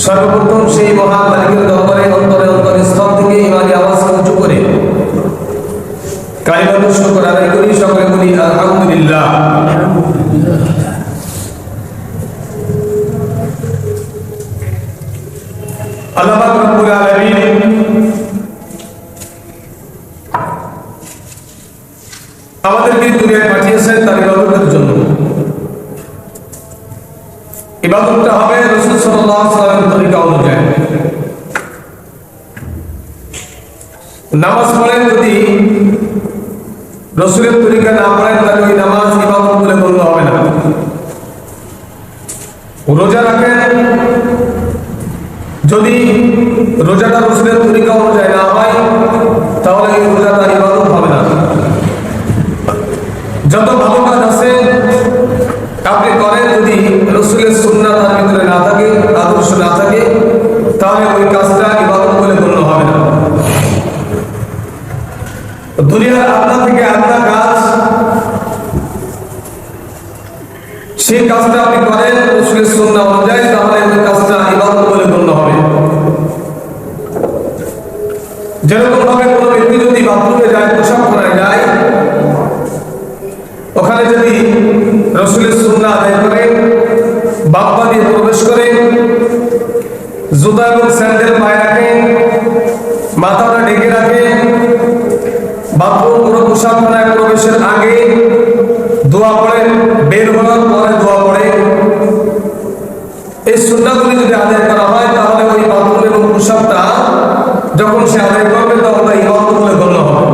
সর্বপ্রথম সেই মহান মালিকের দরবারে অন্তরে অন্তরস্থল থেকে ইমানি আওয়াজ উঁচু করে কালিমাতু শুকর আদায় করি। সকলে বলি আলহামদুলিল্লাহ। আল্লাহ পাক রব্বুল আলামিন আমাদেরকে দুনিয়ায় পাঠিয়েছেন তার ইবাদতের জন্য। ইবাদতটা হবে রাসূল সাল্লাল্লাহু আলাইহি ওয়াসাল্লামের তরিকা অনুযায়ী। নামাজ পড়েন, যদি রাসূলের তরিকা না পড়েন তাহলে ওই নামাজ ইবাদত বলে গণ্য হবে না। রোজা রাখেন, যদি রোজাটা রাসূলের তরিকা অনুযায়ী না হয় তাহলে এই রোজাটা ইবাদত হবে না। যত ভালো কাজ আছে আপনি করেন, যদি রাসূলের সুন্নাহ তার ভিতরে না থাকে, আদর্শ না থাকে, তাহলে ওই কাজটা ইবাদত বলে গণ্য হবে না। দুনিয়ার আপনা থেকে আপনা কাজ, সেই কাজটা আপনি করেন রাসূলের সুন্নাহ অনুযায়ী, তাহলে ওই কাজটা ইবাদত বলে গণ্য হবে। যেরকম ভাবে কোনো ব্যক্তি যদি বাথরুমে যায়, পোশাক পরে যায়, ওখানে যদি রাসূলের সুন্নাহ আদায় করে বাপ্পা দিয়ে প্রবেশ করে, জুতা এবং স্যান্ডেল পায়ে রাখে, মাথাটা ঢেকে রাখে, বাথরুম কোনো পোশাকখানায় প্রবেশের আগে দোয়া পড়ে, বের হওয়ার পরে দোয়া পড়ে, এই সুন্নাহগুলি যদি আদায় করা হয় তাহলে ওই বাথরুম এবং পোশাকটা যখন সে আদায় করবে তখন তা ইবাদত বলে গণ্য হবে।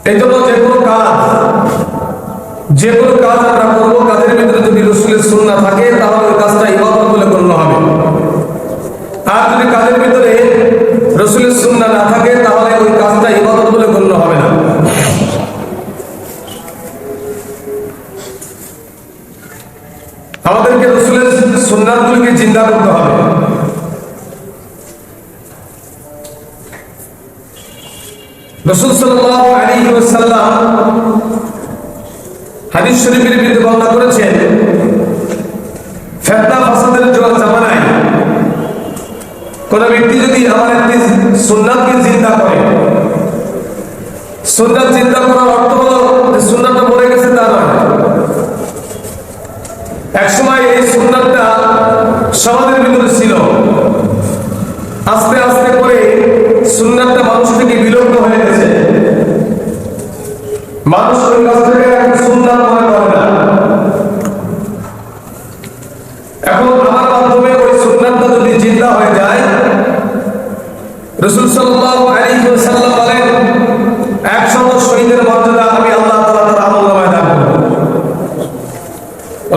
এই জন্য যে কোনো কাজ আমরা করবো, কাজের ভিতরে যদি রাসূলের সুন্নাহ থাকে তাহলে ওই কাজটা ইবাদত বলে গণ্য হবে। আর যদি কাজের ভিতরে রাসূলের সুন্নাহ না থাকে তাহলে ওই কাজটা ইবাদত বলে গণ্য হবে না। আমাদেরকে রাসূলের সুন্নাহগুলিকে জিন্দা করতে হবে। রাসূল সাল্লাল্লাহু আলাইহি ওয়াসাল্লাম হাদিস শরীফের ভিতরে বর্ণনা করেছেন, ফিতনা ফাসাদের জামানায় কোন ব্যক্তি যদি আমার একটি সুন্নাহকে জিন্দা করে, সুন্নাহ জিন্দা করার অর্থ হলো যে সুন্নাহটা মরে গেছে তা নয়। একসময় এই সুন্নাহটা সমাজের ভিতরে ছিল, আস্তে আস্তে করে সুন্নাহটা মানুষ থেকে বিলুপ্ত হয়ে গেছে। মানুষ ওই কাছ থেকে সুন্নাহ মনে করে না। এখন আমার মাধ্যমে ওই সুন্নাহটা যদি জিন্দা হয়ে যায়, রাসূল সাল্লাল্লাহু আলাইহি ওয়াসাল্লাম বলেন 100 শহীদের মর্যাদা আমি আল্লাহ তাআলা তার আমলনামায় দান করব।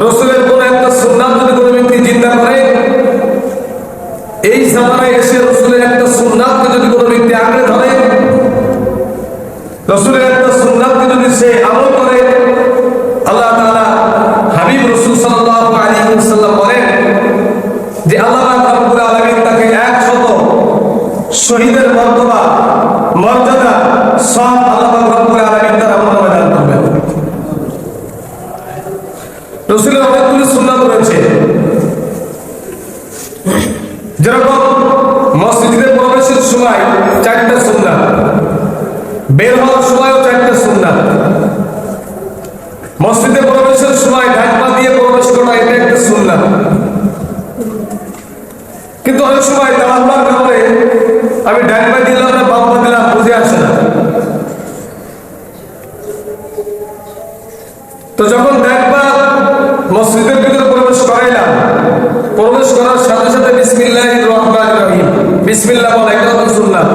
রাসূলের কোন একটা সুন্নাহ যদি কোনো ব্যক্তি জিন্দা করে, এই জামানায় এসে রাসূলের একটা সুন্নাহকে যদি কোনো ব্যক্তি আঁকড়ে ধরে, রাসূলের একটা সুন্নাহকে যদি সে আমল করে, আল্লাহ তাআলা হাবিব রাসূল সাল্লাল্লাহু আলাইহি ওয়াসাল্লাম বলেন যে আল্লাহ রাব্বুল আলামিন তাকে 100 শহীদের মর্যাদা সব আল্লাহ রাব্বুল আলামিন তার আমলনামায় দান করবেন। রাসূলের অনেকগুলো সুন্নাত রয়েছে, যেরকম মসজিদে প্রবেশের সময় 4টা সুন্নাত, বের হওয়ার সময়ও 4টা সুন্নাত। মসজিদে প্রবেশের সময় ডান পা দিয়ে প্রবেশ করা, এটা একটা সুন্নাত। কিন্তু অনেক সময় তাড়াহুড়ার কারণে আমি ডান পা দিলাম না বাম পা দিলাম, বুঝে আসে না। তো যখন ডান পা মসজিদের ভিতরে প্রবেশ করাইলাম, প্রবেশ করার সাথে সাথে বিসমিল্লাহির রহমানির রহিম, বিসমিল্লাহ বলা, এটা হলো সুন্নাত।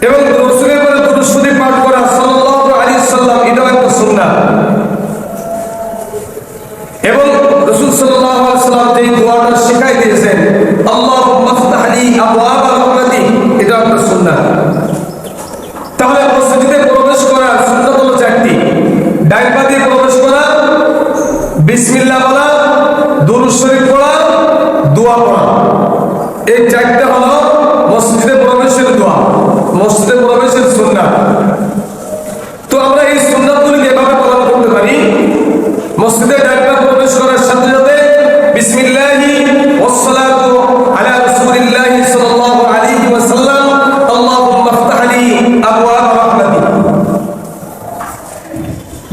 এবং রাসূলের উপরে দুরূদ শরীফ পাঠ করা সাল্লাল্লাহু আলাইহি ওয়াসাল্লাম, এটাও একটা সুন্নাত। এবং রাসূল সাল্লাল্লাহু আলাইহি ওয়াসাল্লাম যে দোয়াটা শিখাই দিয়েছেন, আল্লাহুম্মা ফতহ লি আবওয়াবা রাহমাতিক, এটা একটা সুন্নাত। তাহলে মসজিদে প্রবেশ করার সুন্নাত হলো 4টি। ডান পা দিয়ে প্রবেশ করা, বিসমিল্লাহ বলা, দুরূদ শরীফ পড়া, দোয়া পড়া, এই 4টা হলো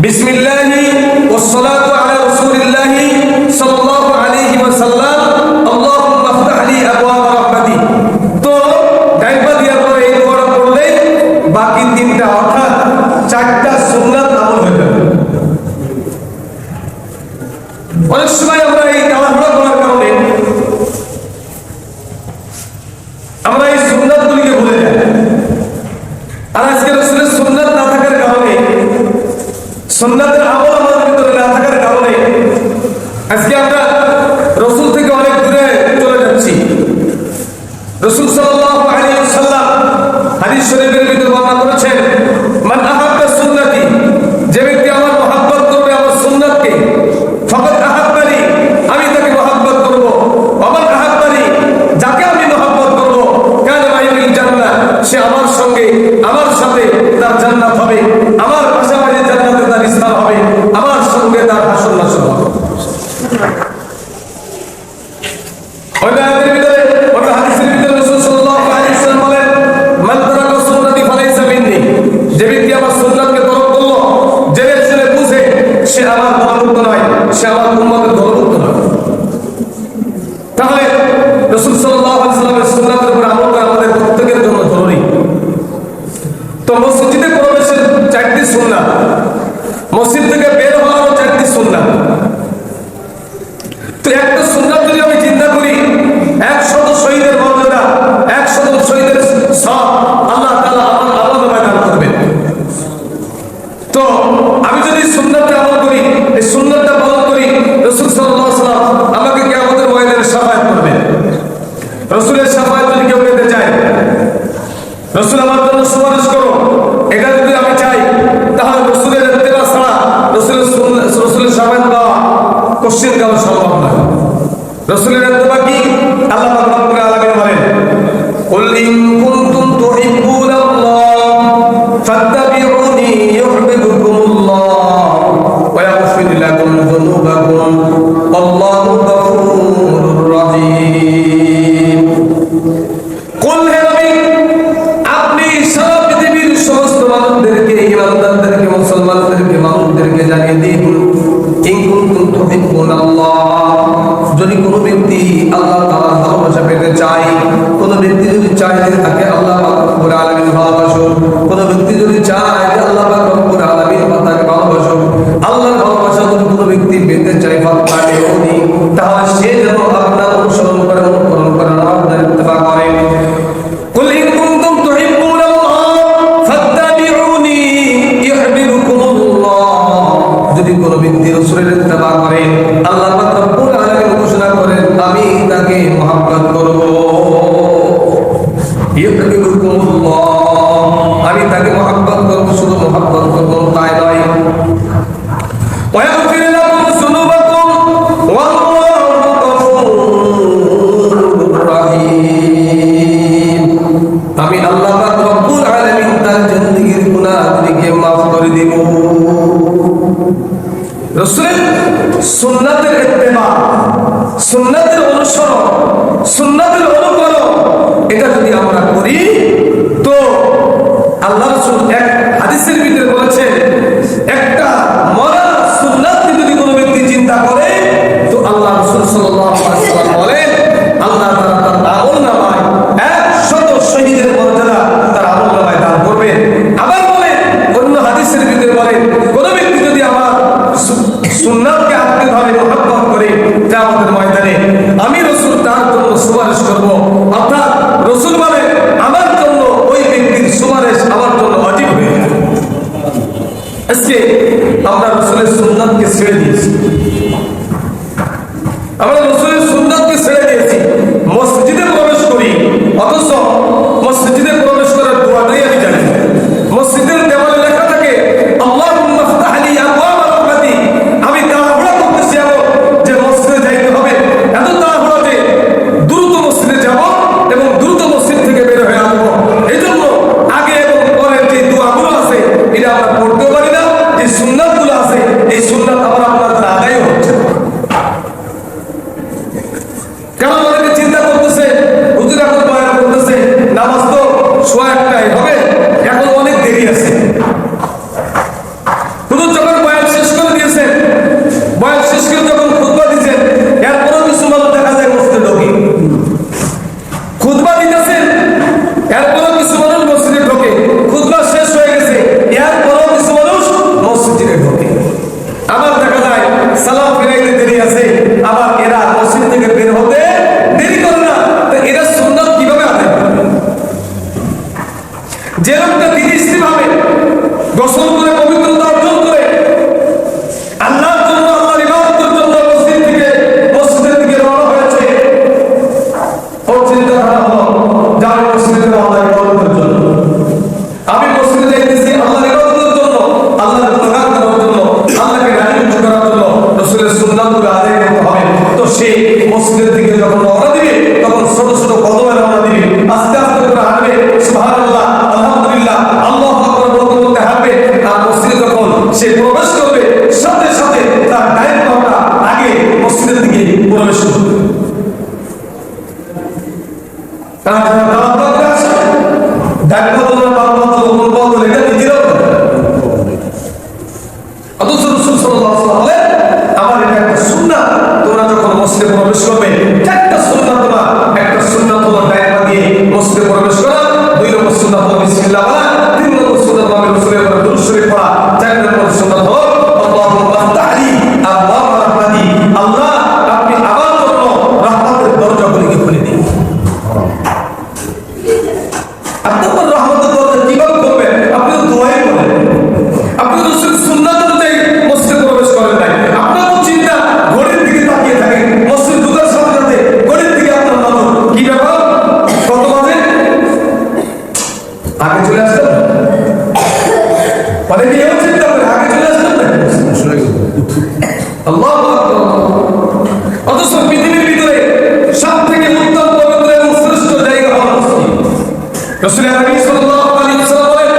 বিসমিল্লাহি ওয়াসসালাতু আলা রাসূলিল্লাহি সাল্লাল্লাহু আলাইহি ওয়াসাল্লাম আল্লাহুম্মা আফতাহ লি আবওয়াব রাহমাতি। তো ডাইবা দেওয়ার পরে এই দোয়াটা পড়লে বাকি তিনটা অর্থাৎ চারটা সুন্নাত আমল হয়ে যাবে। অনেক সময় আমরা এই তাড়াহুড়া করার কারণে আমরা এই সুন্নাতগুলিকে ভুলে যাই। আর আজকে রাসূলের সুন্নাত না থাকার কারণে, সুন্নাতের আমল আমাদের ভিতরে না থাকার কারণে আজকে আমরা রাসূল থেকে অনেক দূরে চলে যাচ্ছি। রাসূল সাল্লাল্লাহু আলাইহি ওয়াসাল্লাম হাদিস শরীফের ভিতরে বর্ণনা করেছেন, মান আহাব্বা সুন্নতি, যে ব্যক্তি আমার মহব্বত করবে আমার সুন্নাতকে, ফাকাদ আহাব্বানি, আমি তাকে মহব্বত করব। ওমান আহাব্বানি, যাকে আমি মহব্বত করব, কানা মাই ফিল জান্নাহ, সে আমার সঙ্গে আমার সাথে তার জান্নাত হবে, আমার পাশাপাশি জান্নাতে তার স্থান হবে, আমার সঙ্গে তার হাসর নাসর হবে। ওই আয়াতের ভিতরে, ওই হাদিসের ভিতরে রাসূল সাল্লাল্লাহু আলাইহি ওয়াসাল্লাম বলেন, মান তারাকা সুন্নতি ফালাইসা মিন্নি, যে ব্যক্তি আমার সুন্নাতকে তরক করলো, জেনে শুনে বুঝে, সে আমার দলভুক্ত নয়, সে আমার উম্মতের দলভুক্ত নয়। তাহলে রাসূল সাল্লাল্লাহু আলাইহি ওয়াসাল্লামের সুন্নাতের উপর আমল করা আমাদের প্রত্যেকের জন্য জরুরি। তো মসজিদে প্রবেশের চারটি সুন্নাত, মসজিদ থেকে বের হওয়ারও চারটি সুন্নাত। তো একটা সুন্নাত যদি আমি চিন্তা করি, 100 শহীদের মর্যাদা, 100 শহীদের সওয়াব আল্লাহ তাআলা আমার আমলনামায় দান করবেন। তো আমি যদি সুন্নাতে আমল করি, এই সুন্নাতটা পালন করি, রাসূল সাল্লাল্লাহু আলাইহি ওয়াসাল্লাম আমাকে কিয়ামতের ময়দানে শাফায়াত করবেন। রাসূলের শাফায়াত যদি কেউ পেতে চায়, রাসূল আমার জন্য সুপারিশ করো, এটা যদি আমি চাই, তাহলে রাসূলের ইত্তেবা ছাড়া রাসূলের শাফায়াত পাওয়া কোশ্চেন কালো সম্ভব নয়। রাসূলের ইত্তেবা কি? আল্লাহ পাক রব্বুল আলামিন বলেন, কুল ইন কুনতুম তুহিব্বুনাল্লাহ ফাত্তাবিউনি ইউহিব্বুকুমুল্লাহ ওয়া ইয়াগফির লাকুম যুনুবাকুম আল্লাহু গফুরুর রহিম। কুল হে নবী, আপনি সারা পৃথিবীর সমস্ত মানুষদেরকে, ইমানদারদেরকে, মুসলমানদেরকে, মানুষদেরকে জানিয়ে দিন, ইন কুনতুম তুহিব্বুনাল্লাহ, যদি কোনো ব্যক্তি আল্লাহ তাআলার ভালোবাসা পেতে চায়, কোনো ব্যক্তি যদি চায় যে তাকে আল্লাহ পাক রব্বুল আলামিন ভালোবাসুন, কোনো ব্যক্তি যদি চায় যে আল্লাহ পাক রব্বুল আলামিন তাকে ভালোবাসুন, আল্লাহর ভালোবাসা যদি কোনো ব্যক্তি পেতে চায়, ফাত্তাবিউনি, তাহলে সে যেন আপনার অনুসরণ করে, অনুকরণ করে, আপনার ইত্তেবা করে। কুল ইন কুনতুম তুহিব্বুনাল্লাহ ফাত্তাবিউনি ইউহিব্বুকুমুল্লাহ, যদি কোনো ব্যক্তি রাসূলের ইত্তেবা করে, আল্লাহ পাক রব্বুল আলামিন ঘোষণা করেন, আমি তাকে মহব্বত করব। ইউহিব্বুকুমুল্লাহ, আমি তাকে মহব্বত করব, শুধু মহব্বত করব তাই নয়, ওয়া ইয়াগফির লাকুম যুনুবাকুম ওয়াল্লাহু গফুরুর রহিম, আমি আল্লাহ পাক রব্বুল আলামিন তার জিন্দেগীর গুনাহগুলিকে মাফ করে দেব। রাসূলের সুন্নাতের ইত্তেবা, সুন্নাতের অনুসরণ, সুন্নাতের অনুকরণ, এটা যদি আমরা করি, তো আল্লাহ রাসূল এক হাদিসের ভিতরে বলেছেন, একটা মরা সুন্নাতকে যদি কোনো ব্যক্তি চিন্তা করে, তো আল্লাহ রাসূল সাল্লাল্লাহু আলাইহি ওয়াসাল্লাম বলেন, আল্লাহ তাআলা তার আমলনামায় 100 শহীদের মর্যাদা তার আমলনামায় দান করবেন। আবার বলেন, অন্য হাদিসের ভিতরে বলেন, কোন ব্যক্তি যদি আমার সুন্নাতকে আঁকড়ে ধরে, মহব্বত করে, কিয়ামতের ময়দানে আমি রাসূল তার জন্য সুপারিশ করব। অর্থাৎ রাসূল বলেন, আমার জন্য ওই ব্যক্তির সুপারিশ আমার জন্য ওয়াজিব হয়ে যাবে। আজকে আমরা রাসূলের সুন্নাতকে ছেড়ে দিয়েছি, আমরা রাসূলের সুন্নাতকে ছেড়ে দিয়েছি, মসজিদে প্রবেশ করি, অথচ মসজিদে প্রবেশ করার দোয়াটাই আমি জানি না। মসজিদের দেওয়ালে লেখা থাকে, আল্লাহুম্মা আফতাহ লি আবওয়াব রাহমাতি, আমি তাড়াহুড়া করতেছি যে মসজিদে যাইতে হবে, এত তাড়াহুড়া যে দ্রুত মসজিদে যাব এবং দ্রুত মসজিদ থেকে বের হয়ে আসবো। এই জন্য আগে এবং পরে যে দোয়াগুলো আছে, এটা আমরা পড়তেও পারি না, যে সুন্নাতগুলো আছে, এই সুন্নাত আমার আপনার দ্বারা আদায় হচ্ছে। কেন যে লোকটা দিদি স্ত্রী ভাবে গোসল করে পবিত্রতা অর্জন করে আল্লাহর জন্য আল্লাহর ইবাদতের জন্য মসজিদের দিকে রওনা হয়েছে, ওর চিন্তাধারা হলো যার মসজিদে আল্লাহর ইবাদতের জন্য, আমি মসজিদে যাইতেছি আল্লাহর ইবাদতের জন্য, আল্লাহর গুণগান করার জন্য, আল্লাহকে রাজি করার জন্য, রাসূলের সুন্নাতগুলো আদায় করতে হবে। তো সে মসজিদের দিকে যখন রওনা দিবে তখন ছোট ছোট কদমে রওনা দিবে, আস্তে আস্তে করে হাঁটবে, সুবহানাল্লাহ আলহামদুলিল্লাহ আল্লাহু আকবার বলতে বলতে হাঁটবে। আর মসজিদে যখন সে প্রবেশ করবে সাথে সাথে তার ডাইন পাটা আগে মসজিদের দিকে প্রবেশ করবে। প্রবেশ করবে একটা সুন্নাত তোমার, একটা সুন্নাত তোমার ডাইন দিয়ে মসজিদে প্রবেশ করা, 2 নম্বর সুন্নাত হলো বিসমিল্লাহ বলা, 3 নম্বর সুন্নাত হলো রাসূলের উপর দুরূদ শরীফ পড়া, 4 নম্বর সুন্নাত হলো আল্লাহুম্মা আফতাহলি আবওয়াব রাহমাতি, আল্লাহ আপনি আমার জন্য রহমতের দরজাগুলিকে খুলে দিন। আপনি তো রহমতের দরজা কিভাবে খুলবেন? আপনি তো দোয়াই করেন, আপনি তো সুন্নাত অনুযায়ী মসজিদে প্রবেশ করেন নাই, আপনার তো চিন্তা ঘড়ির দিকে তাকিয়ে থাকেন, মসজিদ ঢোকার সাথে সাথে ঘড়ির দিকে আপনার নজর, কি ব্যাপার কত বাজে আগে চলে আসতেন, অনেকে এও চিন্তা করে আগে চলে আসতেন না আল্লাহু আকবার। অথচ পৃথিবীর ভিতরে সব থেকে উত্তম পবিত্র এবং শ্রেষ্ঠ জায়গা হলো মসজিদ। রাসূল নবী সাল্লাল্লাহু আলাইহি ওয়াসাল্লাম বলেন,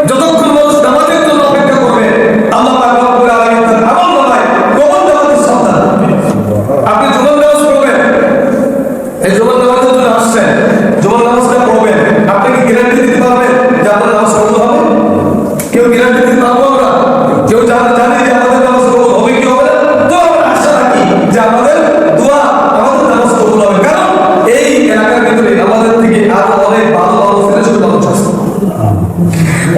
যতক্ষণ মানুষ নামাজের জন্য অপেক্ষা করবে আল্লাহ পাক রব্বুল আলামিন তার আমল নামায় কবুল নামাজের সন্ধান দেবেন। আপনি জুমার নামাজ পড়বেন, এই জুমার নামাজের জন্য আসছেন, জুমার নামাজটা পড়বেন, আপনি কি গ্যারান্টি দিতে পারবেন যে আপনার নামাজ কবুল হবে? কেউ গ্যারান্টি দিতে পারবো আমরা? কেউ জানে যে আমাদের নামাজ কবুল হবে কি হবে না? তো আমরা আশা রাখি যে আমাদের দোয়া, আমাদের নামাজ কবুল হবে, কারণ এই এলাকার ভিতরে আমাদের থেকে আরো অনেক ভালো ভালো শ্রেষ্ঠ মানুষ আছে,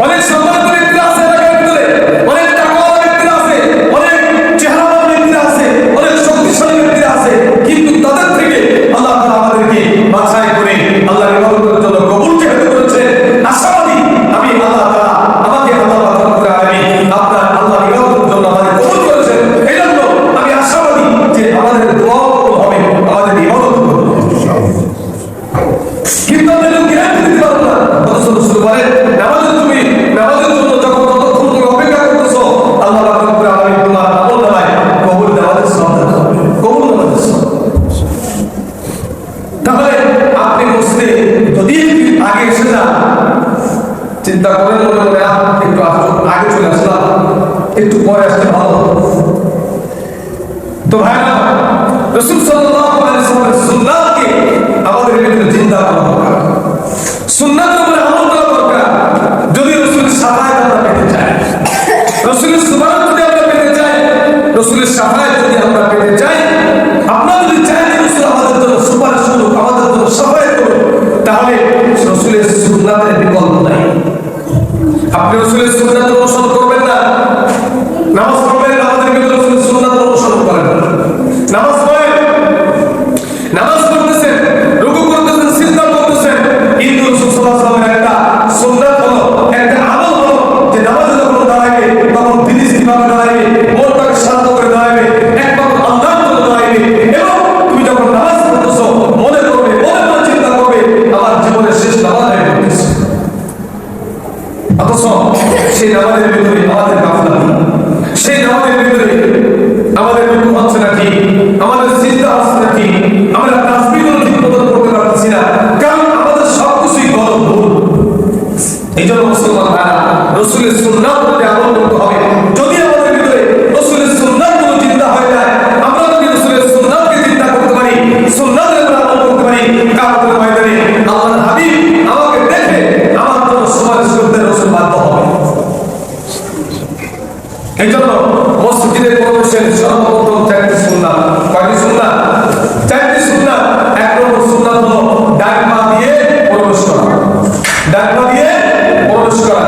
অনেক সম্মানিত ব্যক্তিরা আছে এলাকার ভিতরে, অনেক টাকাওয়ালা ব্যক্তিরা আছে, অনেক চেহারাওয়ালা ব্যক্তিরা আছে, অনেক শক্তিশালী ব্যক্তিরা আছে, কিন্তু তাদের থেকে আল্লাহ তাআলা আমাদেরকে বাছাই করে আল্লাহর ইবাদতের জন্য কবুল যেহেতু করেছেন, আশাবাদী আমি আল্লাহ তাআলা আমাকে আল্লাহ রব্বুল আলামিন আপনার আল্লাহর ইবাদতের জন্য আমাদের কবুল করেছেন, এজন্য আমি আশাবাদী যে আমাদের দোয়া কবুল হবে, আমাদের ইবাদত কবুল হবে। কিন্তু আমরা গ্যারান্টি দিতে পারবো না। রাসূল বলেন, নামাজের জন্য যখন ততক্ষণ তুমি অপেক্ষা করতেছো আল্লাহ রাব্বুল আলামিন তোমার আমল নামায় কবুল নামাজের সওয়াব দেবেন, কবুল নামাজের সওয়াব। তাহলে আপনি মসজিদে যদি আগে এসে যান, চিন্তা করেন মনে মনে একটু আগে চলে আসলাম, একটু পরে আসতে ভালো। তো ভাইরা, রাসূল সাল্লাল্লাহু আলাইহি ওয়াসাল্লামের সুন্নাতকে আমাদের ভিতরে চিন্তা করা দরকার, সুন্নাতের উপরে আমল করা দরকার। যদি রাসূলের শাফায়াত আমরা পেতে চাই, রাসূলের সুবহানাত যদি আমরা পেতে চাই, রাসূলের শাফায়াত যদি আমরা পেতে চাই, আপনারা যদি চান যে রাসূল আমাদের জন্য সুপারিশ করুক, আমাদের জন্য শাফায়াত করুক, তাহলে রাসূলের সুন্নাতের বিকল্প নাই। আপনি রাসূলের সুন্নাত অনুসরণ করবেন না, নামাজ পড়বেন, আমাদের ভিতরে রাসূলের সুন্নাত অনুসরণ করেন না, নামাজ পড়েন, নামাজ পড়তেছেন, রুকু করতেছেন, সিজদা করতেছেন, কিন্তু রাসূল সাল্লাল্লাহু আলাইহি ওয়াসাল্লামের একটা সুন্নাত হলো, একটা আমল হলো যে নামাজে যখন দাঁড়াবে তখন ধীরে দাঁড়াবে, মনটাকে শান্ত করে দাঁড়াবে, একমাত্র আল্লাহর জন্য দাঁড়াবে, এবং তুমি যখন নামাজ পড়তেছো মনে করবে, মনে মনে চিন্তা করবে আমার জীবনের শেষ নামাজ হয়ে পড়তেছে। অথচ সেই নামাজের ভিতরে আমাদের গাফলাতি, সেই নামাজের ভিতরে আমাদের রুকু হচ্ছে না ঠিক, আমাদের সিজদা হচ্ছে না ঠিক, আমরা তাসবিহগুলো ঠিক মতো করতে পারতেছি না, কারণ আমাদের সবকিছুই গলদ ভুল। এই জন্য মুসলমান ভাইরা, রাসূলের সুন্নাত প্রতি আমল করতে হবে। যদি আমাদের ভিতরে রাসূলের সুন্নাতগুলো চিন্তা হয়ে যায়, আমরা যদি রাসূলের সুন্নাতকে চিন্তা করতে পারি, সুন্নাতের উপর আমল করতে পারি, কিয়ামতের ময়দানে আল্লাহর হাবিব আমাকে দেখে আমার জন্য সুপারিশ করতে রাসূল বাধ্য হবে। এই জন্য মসজিদে প্রবেশের সর্বপ্রথম 4টি সুন্নাত, কয়টি সুন্নাত? 4টি সুন্নাত। 1 নম্বর সুন্নাত হলো ডান পা দিয়ে প্রবেশ করা, ডান পা দিয়ে প্রবেশ করা।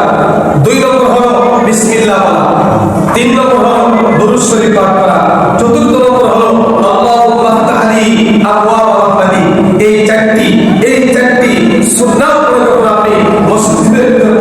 2 নম্বর হলো বিসমিল্লাহ বলা, 3 নম্বর হলো দুরূদ শরীফ পাঠ করা, 4র্থ নম্বর হলো আল্লাহুম্মা আফতাহলি আবওয়াব রাহমাতি। এই চারটি সুন্নাত পড়ে যখন আপনি মসজিদের ভিতরে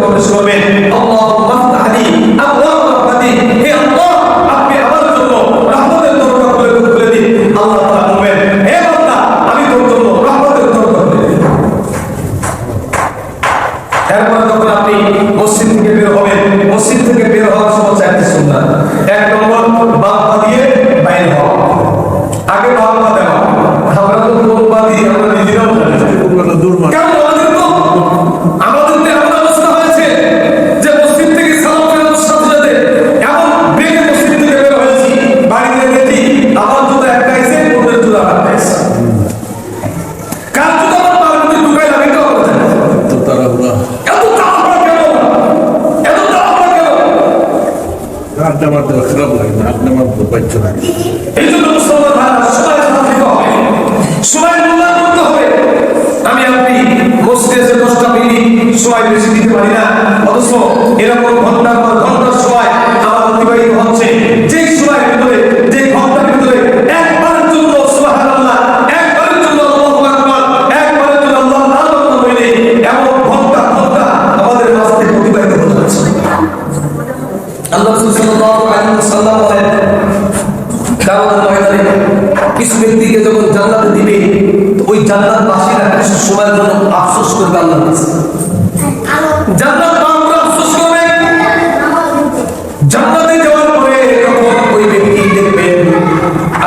দিই আমরা নিজেরাও জানি না। কারণ আমাদের তো এমন অবস্থা হয়েছে যে মসজিদ থেকে সালাম ফেরানোর সাথে সাথে এমন বেগে মসজিদ থেকে বের হয়েছি, বাড়িতে দেখি আমার জুতা একটা আইছে, ওদের জুতা একটা আইছে। কার জুতা আমার পায়ের মধ্যে ঢুকাইলাম এটাও আমরা জানি না। এত তাড়াহুড়া কেন? এত তাড়াহুড়া কেন? আড্ডা মারতে খারাপ লাগে না, আড্ডা মারতে পারছে না। এই জন্য মুসলমান ভাইরা সময় দিতে হবে, সময় মূল্যায়ন করতে হবে। আমি আপনি মসজিদে যে 10টা মিনিট সময় বেশি দিতে পারি না, অথচ এরকম ঘন্টার পর ঘন্টার সময় আমার অতিবাহিত হচ্ছে। যে সময়ের ভিতরে, যে ঘন্টার ভিতরে একবারের জন্য সুবহানাল্লাহ, একবারের জন্য আল্লাহু আকবার, একবারের জন্য আল্লাহর নাম করতে হইলে এমন ঘন্টা ঘন্টা আমাদের মাঝ থেকে অতিবাহিত হতে হচ্ছে। আল্লাহ সাল্লাল্লাহু আলাইহি ওয়াসাল্লাম বলেন, কিয়ামতের ময়দানে কিছু ব্যক্তিকে যখন জান্নাতে দিবে, তো ওই জান্নাতবাসীরা কিছু সময়ের জন্য আফসোস করবে আল্লাহর কাছে। জান্নাতবাসীরা আফসোস করবে। জান্নাতে যাওয়ার পরে যখন ওই ব্যক্তি দেখবেন,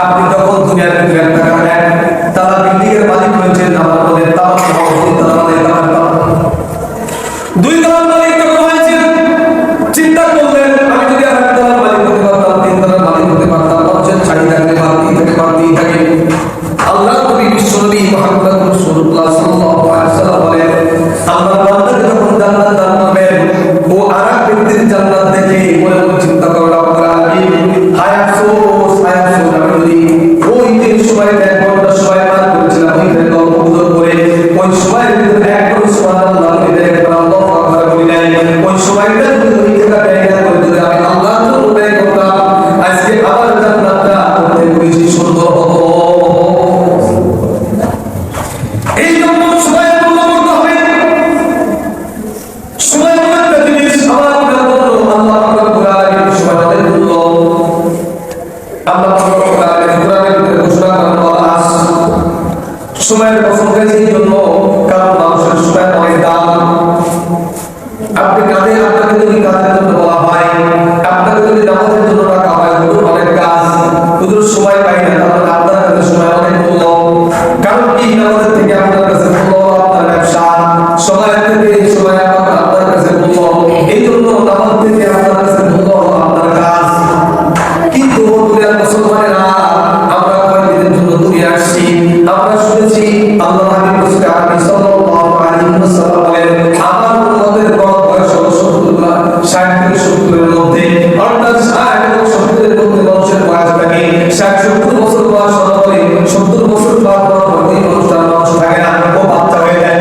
আপনি যখন দুনিয়ার ভিতরে একটা কাটেন, তারা বিল্ডিংয়ের মালিক হয়েছেন, আমার বলে তারা দুই তলার মালিক যখন হয়েছেন, চিন্তা করলেন আমি যদি আর এক তলার মালিক হতে পারতাম, 3 তলার মালিক হতে পারতাম, অর্জন ছাড়ি থাকলে বাড়তেই থাকে। আল্লাহ নবী বিশ্বনবী মুহাম্মদ রাসূলুল্লাহ সাল্লাল্লাহু আলাইহি ওয়াসাল্লাম বলেন, আল্লাহর বান্দাকে যখন জান্নাত দান করবেন, ও আরেক ব্যক্তির জান্নাত দেখে মনে মনে চিন্তা করে রব্বুল আলামিন, হায় আফসোস আমি যদি ওই দিন সময় 1 ঘন্টা সময় পার করেছিলাম ওইখানে গল্প করে, ওই সময়ের ভিতরে একবার সুবহানাল্লাহ বলে একবার আল্লাহু আকবার বলে নাই, ওই সময়টা যদি ওই জায়গা ব্যয় করে যদি আমি আল্লাহর জন্য ব্যয় করতাম, আজকে আমার জান্নাতটা অনেক বেশি সুন্দর হতো। এই জন্য সময় মূল্য করতে হবে। সময় একটা জিনিস আমার আল্লাহ রাব্বুল আলামিন সময়ের মূল্য আল্লাহ রাব্বুল আলামিন কোরআনের ভিতরে ঘোষণা করেন, আস সময়ের কসম করেছে এই জন্য কারণ মানুষের সময় অনেক দাম। আপনি কাঁধে, আপনাকে যদি কাজের জন্য বলা হয়, আপনাকে যদি নামাজের জন্য টাকা হয়, হুজুর অনেক কাজ, হুজুর সময় পাই না, তাহলে আপনার কাছে সময় অনেক মূল্য। কারণ কি নামাজের থেকে আপনার কাছে মূল্য আপনার ব্যবসা, সময়ের থেকে সময় আপনার কাছে মূল্য, এই জন্য নামাজ থেকে আপনার কাছে মূল্য আপনার কাজ। কিন্তু দুনিয়ার মুসলমানেরা আমরা কয়েকদিনের জন্য দূরে আসছি, আমরা শুনেছি আল্লাহ হাবিব সাল্লাল্লাহু আলাইহি ওয়াসাল্লাম বলেন, আমার উম্মতের গড় বয়স হলো 60 থেকে 70 এর মধ্যে, অর্থাৎ 60 এবং 70 এর মধ্যে মানুষের বয়স থাকে। 60-70 বছর বয়স হওয়ার পরে 70 বছর পার হওয়ার পর ওই মানুষটার মানুষ থাকে না, ও বাচ্চা হয়ে যায়।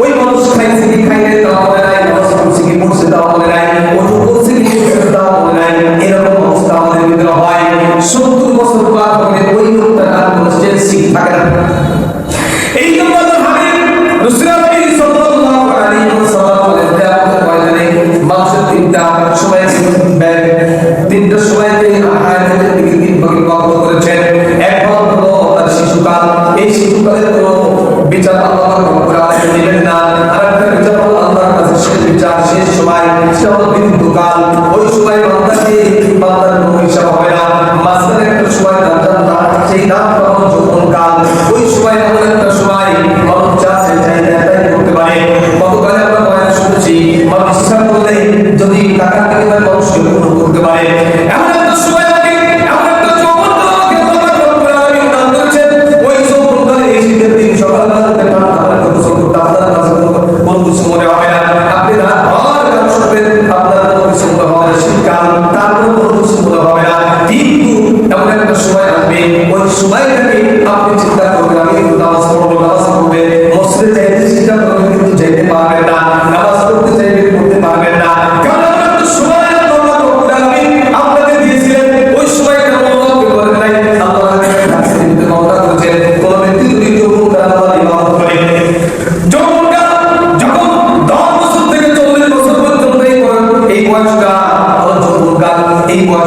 ওই মানুষ খাইছে কি খাইলে তাও মনে নাই, নামাজ পড়ছে কি পড়ছে তাও মনে নাই, ওযু করছে কি করছে তাও মনে নাই। এরকম অবস্থা আমাদের ভিতরে হয়। 70 বছর পার হলে ওই লোকটার আর কোনো চেঞ্জিং থাকে না। এই জন্য হাবিব রাসূলুল্লাহ সাল্লাল্লাহু আলাইহি ওয়াসাল্লাম বলেন, কিয়ামতের ময়দানে মানুষের 3টা সময় ব্যয়, 3টা সময়কে হায়াতের দিকে 3 ভাগে ভাগ করেছেন। এক ভাগ হলো তার শিশুকাল, এই শিশুকালের কোনো বিচার আল্লাহ রাব্বুল আলামিন দিবেন না। আরেকটা বিচার হলো আল্লাহর কাছে শেষ বিচার, শেষ সময়, সেটা হলো মৃত্যুকাল। ওই সময় বান্দার কোনো হিসাব হবে না। মাঝখানে একটা সময় দান, সেই দান হলো যৌবনকাল। ওই সময় এমন একটা সময় মানুষ যা চাইতে তাই করতে পারে। গতকালে আমরা বয়ান শুনেছি, মানুষ ইচ্ছা করলে যদি টাকা থেকে মানুষকে পূর্ণ করতে পারে। এমন একটা সময় লাগে, এমন একটা যৌবনকাল আমাকে আল্লাহ রাব্বুল আলামিন দান করেছেন। ওই যৌবনকালে এই শীতের দিন সকালবেলা থেকে ঠান্ডা গোসল করতে আপনার কাছে কোনো কিছু মনে হবে না। আপনি রাতভর গান শুনবেন, আপনার কোনো কিছু মনে হবে না। শীতকাল, তারপর কোনো কিছু মনে হবে না। কিন্তু এমন একটা সময় আসবে, ওই সময়টাকে আপনি চিন্তা করবেন আমি কিন্তু নামাজ পড়বো, নামাজ পড়বে, মসজিদে যাইতে চিন্তা করবেন কিন্তু যাইতে পারবেন না, নামাজ পড়তে চাইবেন পড়তে পারবেন না। কারণ একটা সময় আল্লাহ রাব্বুল আলামিন আপনাকে দিয়েছিলেন, ওই সময়টা আল্লাহ করেন নাই। আল্লাহ কাছে দিতে মাওলা করেছেন। কোন ব্যক্তি যদি যৌবনকাল আল্লাহর ইবাদত করে, যৌবনকাল যখন 10 বছর থেকে 40 বছর পর্যন্ত এই বয়সটা হলো যৌবনকাল। এই বয়স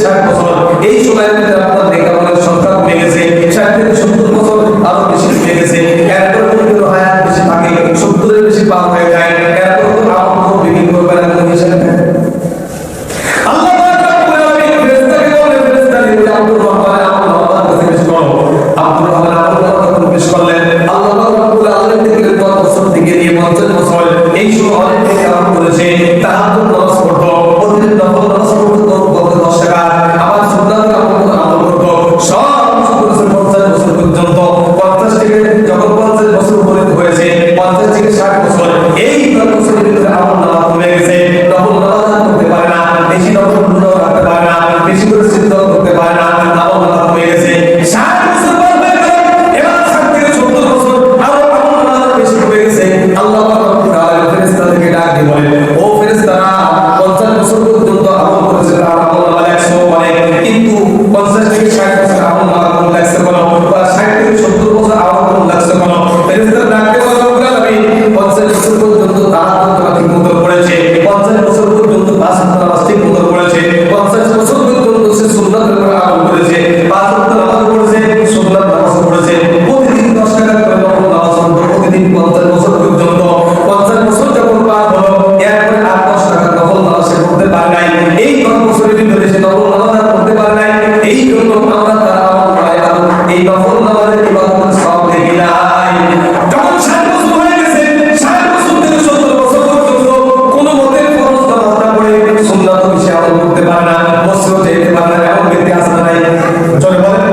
60 বছর, এই সময়ের ভিতরে আপনার নেকামলের সংখ্যা কমে গেছে, 60 থেকে 70 বছর আরো বেশি কমে গেছে। এরপর যদি হায়াত বেশি থাকে, 70 এর বেশি পার হয়ে যায়, এরপর তো আমল বিক্রি করবে না, কোনো হিসাব নেই। আল্লাহ পাক রব্বুল আলামিন ফেরেশতাকে বলে, ফেরেশতা নিয়ে আব্দুর রহমান আল্লাহর কাছে পেশ করো। আব্দুর রহমান আল্লাহর কাছে পেশ করলেন। আল্লাহ পাক রব্বুল আলামিন থেকে 10 বছর থেকে নিয়ে 50 বছর এই সময় অনেক থেকে আরম্ভ করেছে, তাহাজ্জুদ নামাজ পড়তো, প্রতিদিন নফল নামাজ পড়তো, কত 10 টাকা, আবার সুন্নাত আমল করতো, সব কিছু করেছে 50 বছর পর্যন্ত। 50 থেকে যখন 50 বছর উপনীত হয়েছে, 50 থেকে 60 বছর, এই 10 বছরের ভিতরে আমল নামাজ কমে গেছে, নফল নামাজ করতে পারে না, বেশি নফল রোজা রাখতে পারে না, বেশি করে সিজদা করতে পারে না, আমল নামাজ কমে গেছে। 60 বছর পর হয়ে গেল, এবার 60 থেকে 70 বছর আরো আমল নামাজ বেশি কমে গেছে। আল্লাহ পাক রব্বুল আলামিন ফেরেশতাদেরকে ডাক দিয়ে বলেন, ও ফেরেশতারা, 50 বছর পর্যন্ত আমল করেছে, তার আমল নামা 100 অনেক, কিন্তু 50 থেকে 60 বছর আমল নামা কম লাগছে কেন, বা 60 থেকে 70 বছর আমল কম লাগছে কেন? ফেরেশতারা ডাক দিয়ে বলেন, রব্বুল আলামিন 50 বছর পর্যন্ত তাহাজ্জুদ ঠিক মতো পড়েছে, 50 বছর পর্যন্ত 5 ওয়াক্ত নামাজ ঠিক মতো পড়েছে, 50 বছর পর্যন্ত সে সুন্নাতের উপর আমল করেছে, 5 ওয়াক্ত নামাজ পড়েছে, সুন্নাত নামাজ পড়েছে, প্রতিদিন 10 টাকা করে নফল নামাজ পড়তো, প্রতিদিন 50 বছর পর্যন্ত। 50 বছর যখন পার হলো, এরপরে আর 10 টাকা নফল নামাজ সে পড়তে পারে নাই। এই 10 বছরের ভিতরে সে নফল নামাজ আর পড়তে পারে নাই। এই জন্য আমরা তার আমল করাই আর এই নফল নামাজের ইবাদতের সব দেখি নাই। যখন 60 বছর হয়ে গেছে, 60 বছর থেকে 70 বছর পর্যন্ত কোনো মতে ফরজ নামাজ না পড়ে সুন্নাত বেশি আমল করতে পারে না, মসজিদে যেতে পারে না, এমন ব্যক্তি আছে না নাই? চলে বলেন,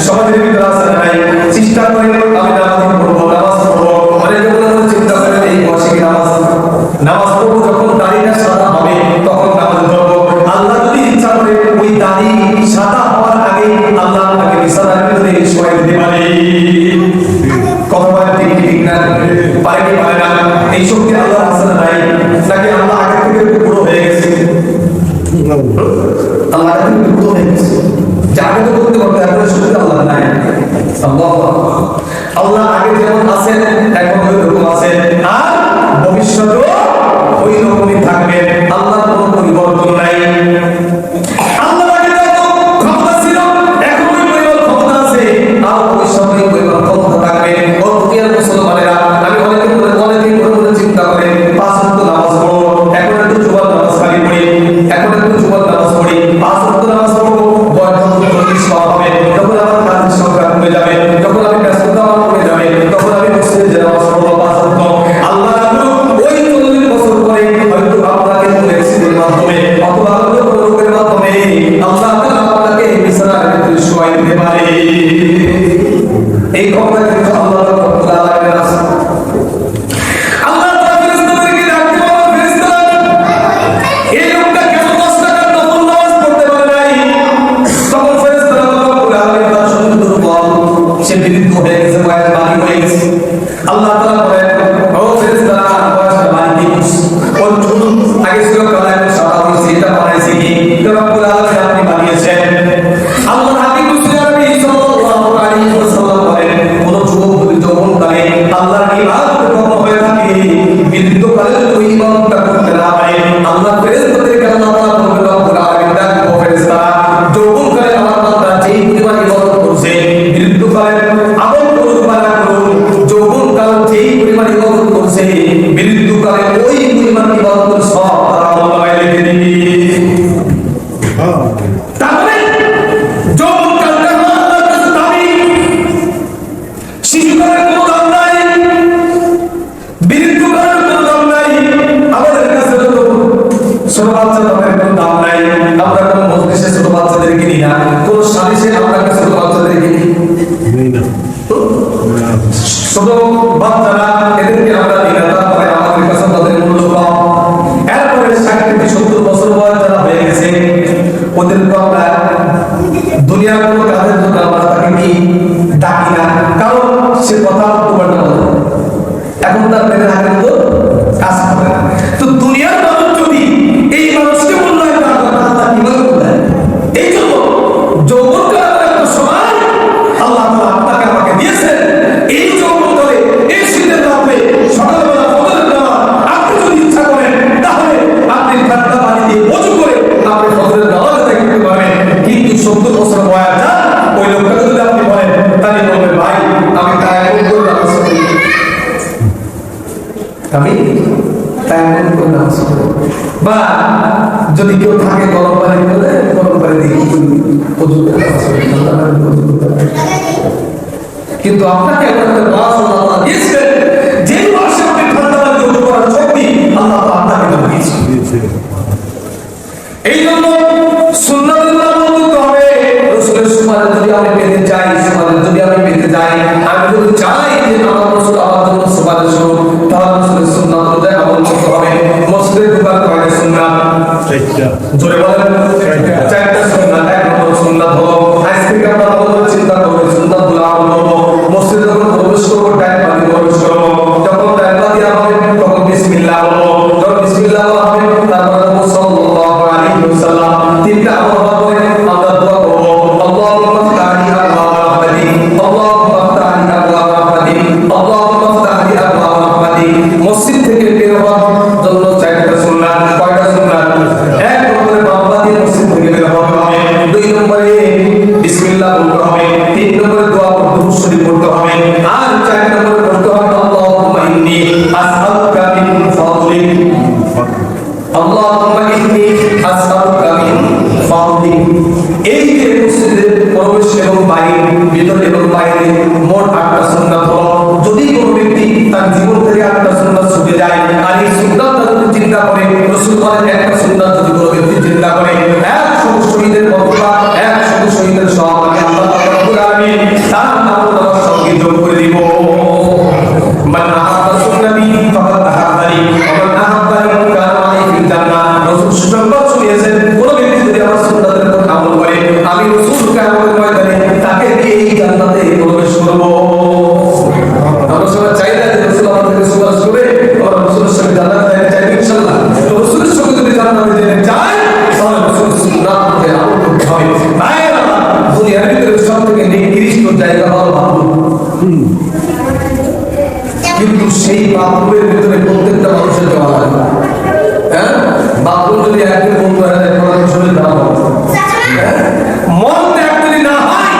সমাজের ভিতরে আছে না নাই? চেষ্টা করে আমি নামাজ পড়বো, নামাজ পড়বো, অনেকে মনে মনে চিন্তা করে এই বসে নামাজ পড়বো, যখন দাড়িটা সাদা হবে তখন নামাজ পড়বো। আল্লাহ যদি ইচ্ছা করে ওই দাড়ি সাদা হওয়ার আগে আল্লাহ আপনাকে বিছানার ভিতরে শোয়াই দিতে পারে। কথা বলে ঠিক ঠিক না? পারে কি পারে না? এই শক্তি আল্লাহ আছে না নাই? নাকি আল্লাহ আগে থেকে বুড়ো হয়ে গেছে? আল্লাহ আগে থেকে বুড়ো হয়ে গেছে, যে আগে তো করতে পারতো, এখন শক্তি আল্লাহ নাই। আল্লাহ আগে যেমন আছেন এখন ওই রকম আছেন, আর ভবিষ্যতেও ওই রকমই থাকবেন। আল্লাহর কোনো পরিবর্তন নাই। আল্লাহ আগে যত ক্ষমতা ছিল, এখন ওই পরিমাণ ক্ষমতা আছে, আর ভবিষ্যতে ওই পরিমাণ ক্ষমতা থাকবে। ও দুনিয়ার মুসলমানেরা, আমি অনেকদিন ধরে চিন্তা করে 5 ওয়াক্ত নামাজ পড়ো, এখন একটু জুমার নামাজ খালি পড়ি, এখন একটু জুমার নামাজ পড়ি, 5 ওয়াক্ত নামাজ পড়বো, বয়স যখন 40 পার হবে তখন আমার কাজের সংখ্যা কমে যাবে, যখন আমি ব্যস্ততা আমার কমে যাবে, তখন আমি মসজিদে যে নামাজ পড়বো 5 ওয়াক্ত। আল্লাহ ওই 40 বছর পরে হয়তো আপনাকে অ্যাক্সিডেন্টের মাধ্যমে অথবা অন্য কোনো রোগের মাধ্যমে আল্লাহ তাআলা আপনাকে বিছানার ভিতরে শোয়াই দিতে পারে। এই ক্ষমতা কিন্তু আল্লাহ রাব্বুল আলামিনের আছে। আল্লাহ তাআলা ফেরেশতাদেরকে ডাকতে বলেন, ফেরেশতারা, এই লোকটা কেন 10 টাকার নফল নামাজ পড়তে পারে নাই? তখন ফেরেশতারা রাব্বুল আলামিন তার সঙ্গে দুর্বল, সে বিরুদ্ধ হয়ে গেছে, বয়স বাড়ি হয়ে গেছে। আল্লাহ তাআলা বলেন, ও ফেরেশতারা, বয়সটা বাড়ি দিস, ওর চুল আগে ছিল কালা, এখন সাদা হয়েছে, এটা বানাইছে কি? এটা রাব্বুল আলামিন আপনি বানিয়েছেন। আল্লাহ হাবিব নবী সাল্লাল্লাহু আলাইহি ওয়াসাল্লাম বলেন, কোন যুবক যদি যৌবনকালে আল্লাহর ইবাদত কম হয়ে থাকে, বৃদ্ধকালে ওই ইবাদতটা করতে না পারে, আল্লাহ ফেরেশতাদেরকে আল্লাহ তাআলা বলবেন, রাব্বুল আলামিন ডাকবো, ফেরেশতারা, যৌবনকালে আমার বান্দা যেই পরিমাণ ইবাদত করছে, বৃদ্ধকালে আমল করুক বা না করুক, যৌবনকাল যেই পরিমাণ ইবাদত করছে, বৃদ্ধকালে ওই পরিমাণ ইবাদতের সব তার আমলনামায় লিখে দিবি। তাহলে যৌবনকালটা আল্লাহর কাছে দামি, শিশুকালের কোনো দাম নাই, বৃদ্ধকালের কোনো দাম নাই, আমাদের কাছে তো ছোট বাচ্চা তাদের কোনো দাম নাই। আমরা কোনো মজলিসে ছোট বাচ্চাদেরকে নিই না, কোনো সালিশে আমরা ছোট বাচ্চাদেরকে নিই না, ছোট বাচ্চারা এদেরকে আমরা নিই না, তারপরে আমাদের কাছে তাদের মূল্য কম। এরপরে 60 থেকে 70 বছর বয়স যারা হয়ে গেছে, ওদেরকে আমরা দুনিয়ার কোনো কাজের জন্য আমরা তাকে কি ডাকি না, কারণ সে কথা তোমার না বলে, এখন তার মেয়েদের আগের মতো কাজ করে না। তো দুনিয়ার মানুষ যদি এই মানুষকে মূল্যায়ন না করে, আল্লাহ কিভাবে মূল্যায়ন? এই জন্য যৌবনকালের একটা সময় আল্লাহ তাআলা আপনাকে আমাকে দিয়েছেন, এই যৌবনকালে এই শীতের রাতে সকালবেলা ফজরের নামাজ আপনি যদি ইচ্ছা করেন, তাহলে আপনি ঠান্ডা পানি দিয়ে ওযু করে আপনি ফজরের নামাজ আদায় করতে পারবেন। আমি তায়াম্মুম করে নামাজ পড়ব। বা যদি কেউ থাকে গরম পানি করে গরম পানি দিয়ে ওযু করে নামাজ পড়বে, ঠান্ডা পানি দিয়ে ওযু করতে পারে। কিন্তু আপনাকে একটা ওয়াজ আল্লাহ দিয়েছেন, যে ওয়াজে আপনি ঠান্ডা পানি দিয়ে ওযু করার শক্তি আল্লাহ আপনাকে দিয়েছেন। এই জন্য সুন্নাতুল্লাহ বলতে হবে। রাসূলের সুন্নাত যদি আমি পেতে চাই, সুন্নাত যদি আমি পেতে যাই, আমি যদি চাই যে আমার রাসূল আমার জন্য সুন্নাত শুরু, তাহলে রাসূলের সুন্নাত অনুযায়ী আমল করতে হবে। মসজিদে ঢোকার কয়টা সুন্নাত? চারটা। জোরে বলেন। চারটা সুন্নাত। এক নম্বর সুন্নাত হলো আজ থেকে আমরা ভালো চিন্তা করব, সুন্নাতগুলো আমল করব। মসজিদে যখন প্রবেশ করব ডাইন পা দিয়ে প্রবেশ করব। যখন ডাইন পা দিয়ে হবে তখন বিসমিল্লাহ বলবো। যখন বিসমিল্লাহ বলা হবে তারপরে সাল্লাল্লাহু আলাইহি ওয়াসাল্লাম তিনটা আমল হবে, আমরা দোয়া করব। আল্লাহুম্মা ফতাহি আবওয়াব রাহমাতিক, আল্লাহুম্মা ফতাহি আবওয়াব রাহমাতিক, আল্লাহুম্মা ফতাহি আবওয়াব রাহমাতিক। মসজিদ থেকে বের হওয়ার জন্য চারটা সুন্নাত। কয়টা সুন্নাত? এক নম্বরে বাম পা দিয়ে মসজিদ থেকে বের হতে হবে। দুই নম্বরে বিসমিল্লাহ বলতে হবে। তিন নম্বরে দোয়া করতে শরীফ পড়তে হবে। আর চার নম্বরে পড়তে হবে আল্লাহুম্মা ইন্নী আসআলুকা মিন ফাদলিক, আল্লাহুম্মা ইন্নী আসআলুকা মিন ফাদলিক। এই যে মসজিদের প্রবেশ এবং বাইরে, ভিতরে এবং বাইরে মোট 8টা সুন্নাত হলো। যদি কোনো ব্যক্তি তার জীবন থেকে 8টা সুন্নাত ছুটে যায় আর এই সুন্নাতটা যদি চিন্তা করে, রাসূল বলেন একটা সুন্নাত যদি কোনো ব্যক্তি চিন্তা করে 100 শহীদের বদলা, 100 শহীদের সওয়াব আমি আল্লাহ রাব্বুল আলামিন তার আমলনামার সঙ্গে যোগ করে দিব। মান আহাব্বা সুন্নতি ফাকাদ আহাব্বানি ওয়া মান আহাব্বানি কানা মাই ফিল জান্নাহ। রাসূল সুসংবাদ শুনিয়েছেন, কোন ব্যক্তি যদি আমার সুন্নাতের উপর আমল করে আমি রাসূল কিয়ামতের ময়দানে তাকে দিয়ে এই জান্নাতে প্রবেশ করব। আমরা সবাই চাই না যে রাসূল আমাদেরকে সুপারিশ করে আমরা রাসূলের সঙ্গে জান্নাতে যেতে চাই ইনশাআল্লাহ। তো রাসূলের সঙ্গে যদি জান্নাতে যেতে চাই তাহলে রাসূলের সুন্নাত অনুযায়ী আমল করতে হবে। ভাইরা, দুনিয়ার ভিতরে সবথেকে নিকৃষ্ট জায়গা হলো বাথরুম। কিন্তু সেই বাথরুমের ভিতরে প্রত্যেকটা মানুষের যাওয়া লাগে। হ্যাঁ, বাথরুম যদি একদিন বন্ধ হয়ে যায় তাহলে শরীর খারাপ হবে। মন ত্যাগ যদি না হয়,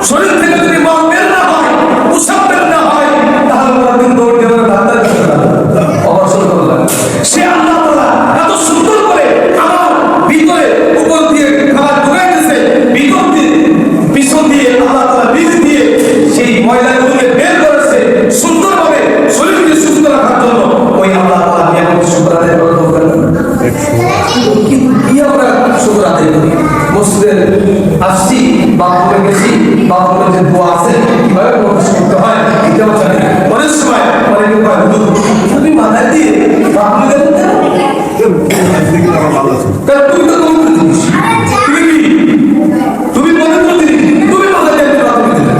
শরীর থেকে যদি মন বের না হয়, উসাব বের না হয়, তাহলে পরদিন দৌড় দিয়ে ডাক্তার কাছে যাবে, অপারেশন করা লাগে। সে আল্লাহ তাআলা এত সুন্দর করে আমার ভিতরে উপর দিয়ে খাবার ঢুকাই দিয়েছে, ভিতর দিয়ে পিছন দিয়ে আল্লাহ তাআলা বীজ দিয়ে সেই ময়লাগুলোকে বের করেছে সুন্দরভাবে শরীরকে সুস্থ রাখার জন্য। ওই আল্লাহ তাআলা নিয়ামত শুকর আদায় করা দরকার। কিন্তু কি আমরা শুকর আদায় করি? মসজিদে আসছি, বাথরুমে গেছি, বাথরুমে যে দোয়া আছে কিভাবে প্রবেশ করতে হয় এটাও জানি না। অনেক সময় অনেকে কয় হুজুর তুমি মাথায় দিয়ে বাথরুমে গেলে কারণ তুমি তো পবিত্র জিনিস, তুমি কি তুমি পবিত্র জিনিস, তুমি মাথায় দিয়ে বাথরুমে দিলে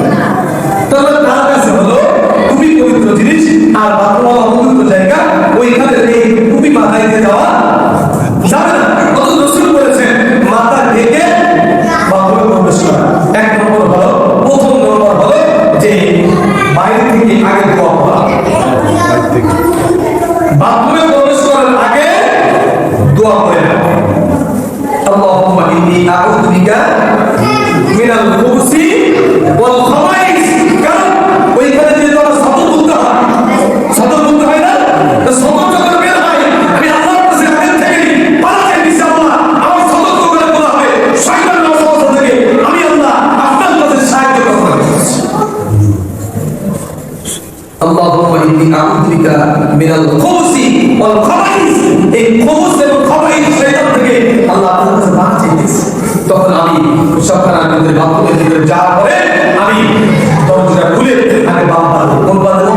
তাহলে তার কাছে হলো তুমি পবিত্র জিনিস আর বাথরুম অপবিত্র জায়গা, ওইখানে এই তুমি মাথায় দিয়ে যাওয়া যাবে না। কত রাসূল বলেছেন মাথা ঢেকে বাথরুমে প্রবেশ করা। এক নম্বর হলো, প্রথম নম্বর হলো যে বাইরে থেকে আগে দোয়া করা। বাথরুমে প্রবেশ করার আগে দোয়া করে না, আল্লাহুম্মা ইন্নী আউযু বিকা মিনাল খুবুসি ওয়াল খাবাইস। কারণ ওইখানে যে তোমরা সতর্ক বলতে হয়, সতর্ক বলতে হয় না, তো সতর্ক যখন বের হয় আমি আল্লাহর কাছে আগে থেকে পালাতে দিছি, আল্লাহ আমার সতর্ক করে বলা হবে শয়তানের ওয়াসওয়াসা থেকে আমি আল্লাহ আপনার কাছে সাহায্য করব। আল্লাহুম্মা ইন্নী আউযু বিকা মিনাল খুবুসি ওয়াল খাবাইস। এই খুবুস এবং খাবাইস শয়তান থেকে আল্লাহ আপনার কাছে বাঁচা চাইতেছি। তখন আমি সবখানার ভিতরে বাথরুমের ভিতরে যাওয়ার পরে আমি দরজাটা খুলে আগে বাম পা দেবো। কোন পা দেবো?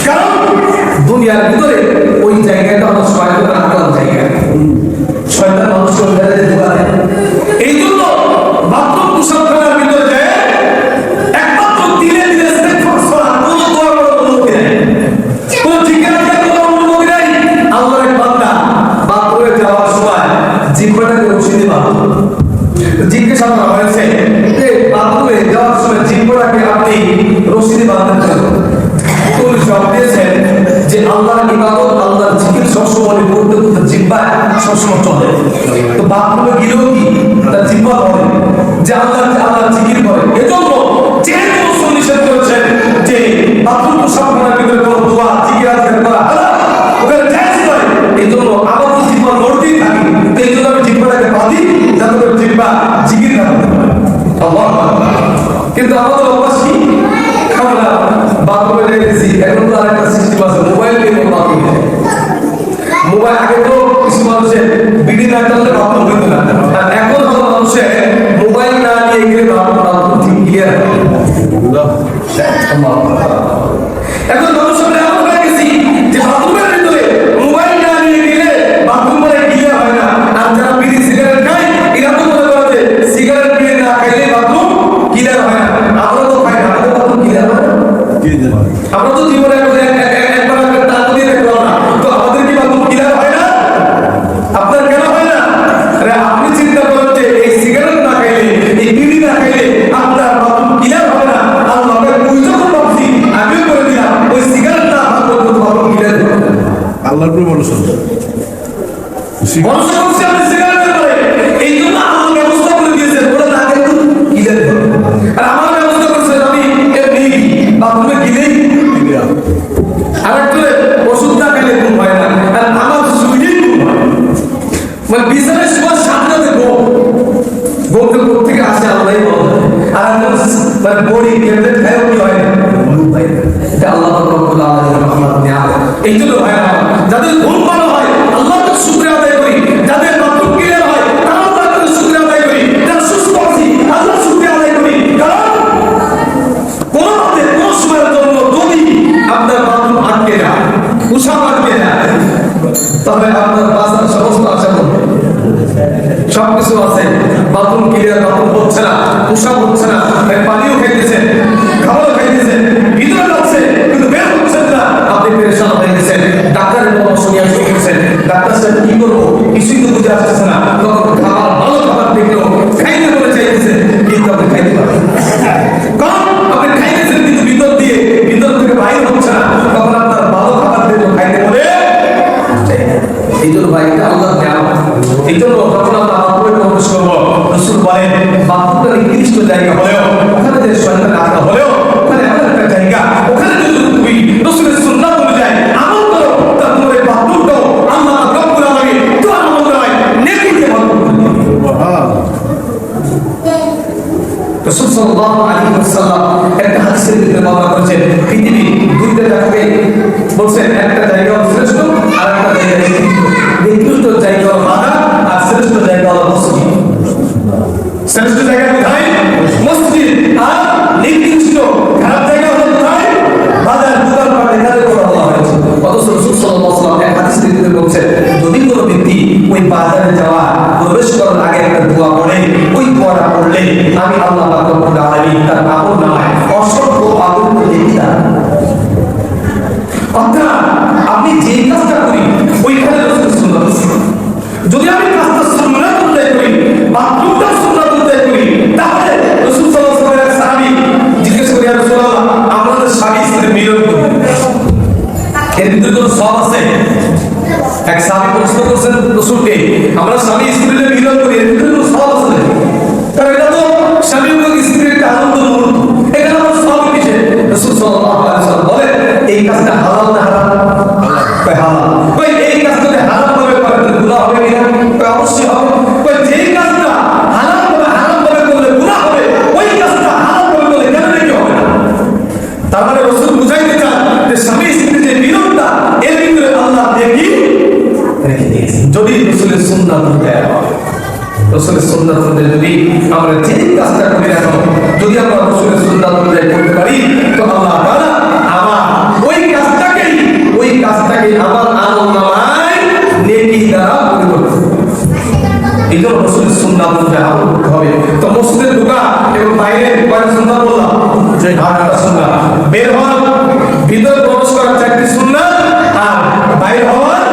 কারণ দুনিয়ার ভিতরে ওই জায়গাটা হলো শয়তানের আটকানো জায়গা, শয়তান মানুষকে ওই জায়গায় ঢোকা দেয়। এই জন্য বাথরুম সবখানার ভিতরে যায় একমাত্র দিলে দিলে ইস্তেগফার করা, কোনো দোয়া করার অনুমতি নেই, কোনো জিজ্ঞাসা করার অনুমতি নেই। আল্লাহর এক বান্দা বাথরুমে যাওয়ার সময় জিহ্বাটাকে রশি দিয়ে বাঁধলো। জিজ্ঞাসা করা হয়েছে যে বাথরুমে যাওয়ার সময় জিহ্বাটাকে আপনি রশি দিয়ে বাঁধলেন কেন? তো উনি জবাব দিয়েছেন যে আল্লাহর ইবাদত, আল্লাহর জিকির সবসময় করতে করতে জিহ্বা সবসময় চলে। তো বাথরুমে গেলেও কি তার জিহ্বা ধরে যে আল্লাহর জিকির করে। এজন্য যেহেতু রাসূল নিষেধ করেছেন যে বাথরুম সাফার ভিতরে কোনো দোয়া জিকির আজকার করা হারাম, কিন্তু আমাদের অভ্যাস কি আমরা বাথরুমে যাইতেছি এখন তো আরেকটা সিস্টেম আছে মোবাইল নিয়ে বাথরুমে মোবাইল আগে তো কিছু মানুষের বিড়ি না টানলে বাথরুম হইতো না আর এখন হলো মানুষের মোবাইল না নিয়ে গেলে বাথরুম ঠিক ক্লিয়ার এখন মানুষের এমন হয়ে গেছি যে বাথরুমের ভিতরে মোবাইল না নিয়ে গেলে বাথরুম মানে ক্লিয়ার হয় না আর যারা বিড়ি সিগারেট খায় এরা তো মনে করে যে সিগারেট বিড়ি না খাইলে বাথরুম ক্লিয়ার হয় না আমরা তো খাই না আমাদের বাথরুম ক্লিয়ার হয় না আমরা তো জীবনে একবার টান দিয়ে দেখলাম না তো আমাদের কি বাথরুম ক্লিয়ার হয় না আপনার কেন হয় না আরে আপনি চিন্তা করেন যে এই সিগারেট না খাইলে এই বিড়ি না খাইলে আপনার বাথরুম ক্লিয়ার হবে না আর লোকের বুঝ যখন ভাবছি আমিও করে দিলাম ওই সিগারেট না আমার করতে বাথরুম ক্লিয়ার হবে আল্লাহর উপর ভরসা মানুষ করছে আপনি সিগারেট করে এই জন্য আমার ব্যবস্থা করে দিয়েছেন ওরা না কিন্তু ক্লিয়ার হবে আর আমার ব্যবস্থা করছে আমি এমনি বাথরুমে গেলেই আর একটু ওষুধ না খেলে ঘুম হয় না আর আমার শুয়েই ঘুম হয় মানে বিছানায় শোয়ার সাথে সাথে ঘুম থেকে আসে আল্লাহই বলে আর একদম মানে বডি ট্যাবলেট খায়ও কি হয় ঘুম হয় না এটা আল্লাহ রব্বুল আলামিনের রহমত নিয়ামত এই জন্য হয় না যাদের ঘুম ভালো হয় আল্লাহকে শুকরিয়া আদায় করি যাদের বাথরুম ক্লিয়ার হয় তারা আল্লাহকে শুকরিয়া আদায় করি যারা সুস্থ আছি আল্লাহ শুকরিয়া আদায় করি কারণ কোনো সময়ের জন্য যদি আপনার বাথরুম আটকে যায় উষাব আটকে যায় তবে আপনার বাঁচার সমস্ত আশা করবে সবকিছু আছে বাথরুম ক্লিয়ার বাথরুম হচ্ছে না উষাব হচ্ছে না পানিও খাইতেছেন খাবারও খাইতেছেন ভিতরে যাচ্ছে কিন্তু বের হচ্ছেন না আপনি পেরেশান হয়ে গেছেন ডাক্তারের পরামর্শ নিয়ে শুরু করেছেন ডাক্তার সাহেব কি করবো কিছুই তো বুঝে আসতেছে না তখন খাবার ভালো খাবার দেখলেও খাইতে বলে চাইতেছে কিন্তু আপনি খাইতে পারবেন কারণ আপনি খাইতেছেন কিন্তু ভিতর থেকে বাইরে হচ্ছে না তখন আপনার ভালো খাবার দেখলেও খাইতে বলে এই জন্য ভাই এটা আল্লাহ নিয়ামত এই জন্য যখন আমরা বাথরুমে প্রবেশ করবো রাসূল বলেন বাথরুমটা নির্দিষ্ট জায়গা হলেও ওখানে যে শয়তান আটকা হলেও ওখানে এমন একটা জায়গা ওখানে যদি তুমি রাসূলের সুন্নাত অনুযায়ী আমল করো তা তোমার এই বাথরুমটাও আল্লাহ রব্বুল আলামিন তোমার আমলনামায় নেকি দিয়ে ভরপুর করে দিবেন রাসূল সাল্লাল্লাহু আলাইহি ওয়াসাল্লাম একটা হাদিসের ভিতরে বর্ণনা করেছেন পৃথিবী দুইটা জায়গাকে বলছেন একটা জায়গা হলো শ্রেষ্ঠ আর একটা জায়গা নিকৃষ্ট জায়গা হলো বাজার আর শ্রেষ্ঠ জায়গা হলো মসজিদ শ্রেষ্ঠ জায়গা কোথায় মসজিদ আর নিকৃষ্ট খারাপ জায়গা হলো কোথায় বাজার দোকানপাট এখানে কথা বলা হয়েছে অথচ রাসূল সাল্লাল্লাহু আলাইহি ওয়াসাল্লাম এক হাদিসের ভিতরে বলছেন যদি কোনো ব্যক্তি ওই বাজারে যাওয়া প্রবেশ করার আগে একটা দোয়া পড়ে ওই দোয়াটা পড়লে আমি আল্লাহ পাক রব্বুল আলামিন তার আমলনামায় অসংখ্য আগুন লিখে দেন অর্থাৎ আপনি যে কাজটা করি ওইখানে রাসূলের সুন্নাত আছে যদি আমি কাজটা সুন্নাত অনুযায়ী করি বাথরুমটা সুন্নাত অনুযায়ী করি তাহলে রাসূল সাল্লাল্লাহু আলাইহি ওয়াসাল্লাম সাহাবী জিজ্ঞেস করে ইয়া রাসূলুল্লাহ আমাদের স্বামী স্ত্রী মিলন করি এর ভিতরে কোনো সওয়াব আছে এক সাহাবী প্রশ্ন করছেন রাসূলকে আমরা স্বামী স্ত্রীতে মিলন করি এর ভিতরে কোনো সওয়াব আছে কারণ এটা তো স্বামী এবং স্ত্রীর একটা আনন্দ মুহূর্ত এখানে আমার সওয়াব কিসে রাসূল সাল্লাল্লাহু আলাইহি ওয়াসাল্লাম বলেন এই কাজটা হালাল না হারাম কই হালাল কই এই কাজটা যদি হারাম ভাবে করেন গুনাহ হবে কিনা কই অবশ্যই হবে কই যেই কাজটা হারাম ভাবে করলে গুনাহ হবে ওই কাজটা হালাল ভাবে করলে কেন নাকি হবে না তার মানে রাসূল বুঝাইতে চান যে স্বামী স্ত্রীর যে মিলনটা এর ভিতরে আল্লাহ দেখি রেখে দিয়েছেন যদি রাসূলের সুন্নাত অনুযায়ী রাসূলের সুন্নাত অনুযায়ী যদি আমরা যে কাজটা করি না যদি আমরা রাসূলের সুন্নাত অনুযায়ী করতে পারি তো আল্লাহ তাআলা আমার ওই কাজটাকে আমার আমলনামায় নেকি দ্বারা পরিবর্তন এই জন্য রাসূলের সুন্নাত অনুযায়ী আমল করতে হবে তো মসজিদের ঢোকা এবং বাইরে কয়টা সুন্নাত বললাম যে 8টা সুন্নাত বের হওয়া ভিতরে প্রবেশ করার 4টি সুন্নাত আর বাইরে হওয়ার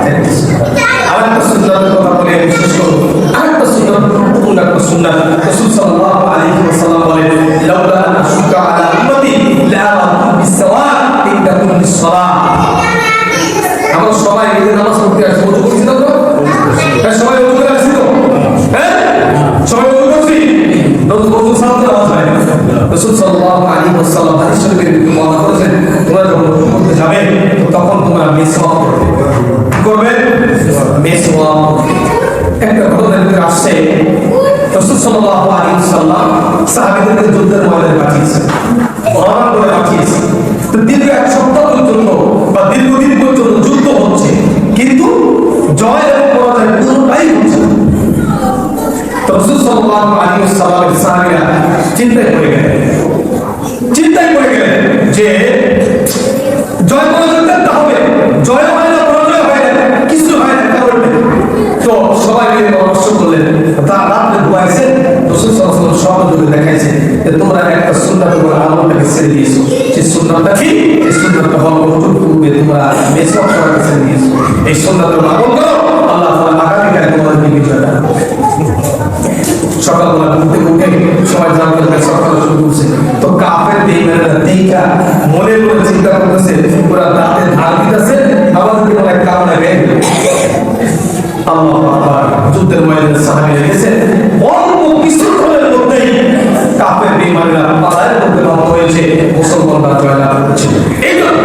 4টি সুন্নাত আরেকটা সুন্নাতের কথা বলে বিশেষ করে আরেকটা সুন্নাত কোন একটা সুন্নাত রাসূল সাল্লাল্লাহু আলাইহি ওয়াসাল্লাম বলেন লাউলা আন আশুকা আলা উম্মতি লা আমারু বিসওয়াক ইনদা কুল্লি সালাহ আমরা সবাই ঈদের নামাজ পড়তে আসি ওযু করছি না তো সবাই ওযু করে আসি তো হ্যাঁ সবাই ওযু করছি ওযু ছাড়া তো নামাজ হয় না রাসূল সাল্লাল্লাহু আলাইহি ওয়াসাল্লাম হাদিস শরীফের ভিতরে বর্ণনা করেছেন তোমরা যখন ওযু করতে যাবে তখন তোমরা মিসওয়াক করবে মিসওয়াক একটা ঘটনার ভিতরে আসছে তো রাসূল সাল্লাল্লাহু আলাইহি ওয়াসাল্লাম সাহাবীদেরকে যুদ্ধের ময়দানে পাঠিয়েছেন, রওনা করে পাঠিয়েছেন। তো দীর্ঘ এক সপ্তাহ পর্যন্ত বা দীর্ঘদিন পর্যন্ত যুদ্ধ হচ্ছে, কিন্তু জয় এবং পরাজয় পুরোটাই হচ্ছে। তো রাসূল সাল্লাল্লাহু আলাইহি ওয়াসাল্লামের সাহাবীরা চিন্তায় পড়ে গেলেন যে জয় পরাজয় করতে হবে, জয় হয় না পরাজয় হয় না, কিছু হয় না কারণে। তো সবাই মিলে পরামর্শ করলেন, তার রাতে দোয়াইছে, রাসূল সাল্লাল্লাহু আলাইহি ওয়াসাল্লাম স্বপ্নে দেখাইছে যে তোমরা একটা সুন্নাত করে আমলটাকে ছেড়ে দিয়েছো। সেই সুন্নাতটা কি? এই সুন্নাতটা হলো ওযুর পূর্বে তোমরা মেসওয়াক করাকে ছেড়ে দিয়েছো। এই সুন্নাতের আমল করো, আল্লাহ তাআলা আগামীকাল তোমাদেরকে বিজয় দান করবেন। সকালবেলা ঘুরতে ঘুরতে সবাই জানতে পারে সকালে শুরু করছে। তো কাফের বেঈমানেরা দেখা মনে মনে চিন্তা করতেছে, ওরা দাঁতে ধার দিতেছে, আমাদেরকে কোনো এক কারণে বের আল্লাহু আকবার। যুদ্ধের ময়দানে সাহাবীরা গেছে, অল্প কিছুক্ষণের মধ্যেই কাফের বেঈমানেরা পালায়ের মধ্যে বাধ্য হয়েছে, মুসলমানরা জয়লাভ করেছে। এই জন্য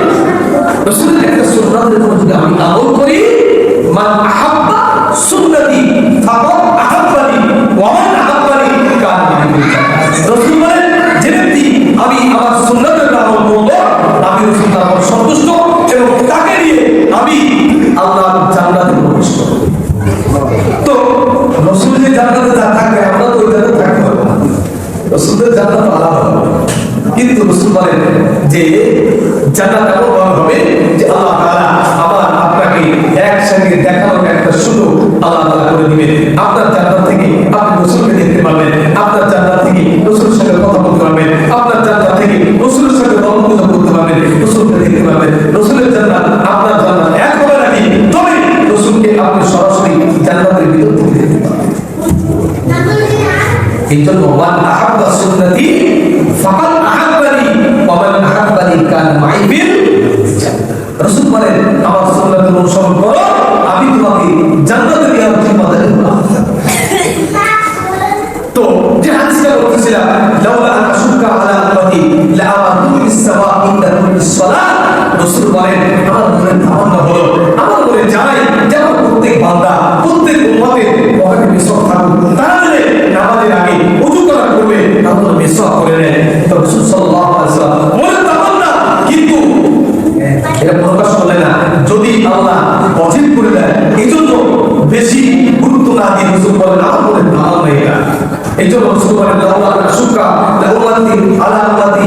রাসূলের একটা সুন্নাতের উপর যদি আমি আমল করি, মান আহাব্বা সুন্নতি ফাকাদ আহাব্বানি ওয়া মান আহাব্বানি কান মা'i। রাসূল বলেন, যে ব্যক্তি আমি আমার সুন্নাতের আমল করব, আমি রাসূল তার উপর সন্তুষ্ট এবং তাকে নিয়ে আমি আল্লাহর জান্নাতে প্রবেশ করব। তো রাসূল যে জান্নাতে থাকবে, আমরা তো ওই জান্নাতে থাকতে পারবো না। রাসূলের জান্নাত আলাদা হবে, কিন্তু রাসূল বলেন যে জান্নাত এমন হবে যে আল্লাহ তাআলা আবার আপনাকে একসঙ্গে দেখানোর একটা সুযোগ আল্লাহ তাআলা করে দিবেন। আপনার জান্নাত থেকে আপনি রাসূলকে দেখতে পাবেন, আপনার জান্নাত থেকে রাসূলের সাথে কথা বলতে পারবেন, আপনার জান্নাত থেকে রাসূলের সাথে বন্ধুত্ব করতে পারবেন, রাসূলকে দেখতে পাবেন। রাসূলের জান্নাত আপনার জান্নাত এক হবে নাকি? তবে রাসূলকে আপনি সরাসরি জান্নাতের ভিতর থেকে দেখতে পাবেন। এই জন্য মান আহাব্বা সুন্নতি ফাকাদ আহাব্বানি ওয়া মান আহাব্বানি কান মা'i ফিল জান্নাহ। রাসূল বলেন, আমার সুন্নাতের অনুসরণ করো, আমি তোমাকে জান্নাতে নিয়ে জিম্মাদারি দেব। তো যে হাদিসটা বলছিলাম, লাউলা আন আশুক্কা আলা উম্মতি লা আমারতু বিস-সাওয়া ইনদা কুল্লি সালাত। রাসূল বলেন, আমার মনে ধারণা হলো, আমার মনে চাই যে আমার প্রত্যেক বান্দা, প্রত্যেক উম্মতের পকেটে মিসওয়াক থাকুক, তাহলে নামাজের আগে ওযু করা করবে, তারপর মিসওয়াক করে নেয়। তো রাসূল সাল্লাল্লাহু আলাইহি ওয়াসাল্লাম মনে তামান্না, কিন্তু এটা প্রকাশ করলেন না, যদি আল্লাহ ওয়াজিব করে দেয়। এই জন্য বেশি গুরুত্ব না দিয়ে রাসূল বলেন, আমার মনে ধারণা এটা। এই জন্য রাসূল বলেন, লাউলা আন আশুক্কা লা উম্মতি আলা উম্মতি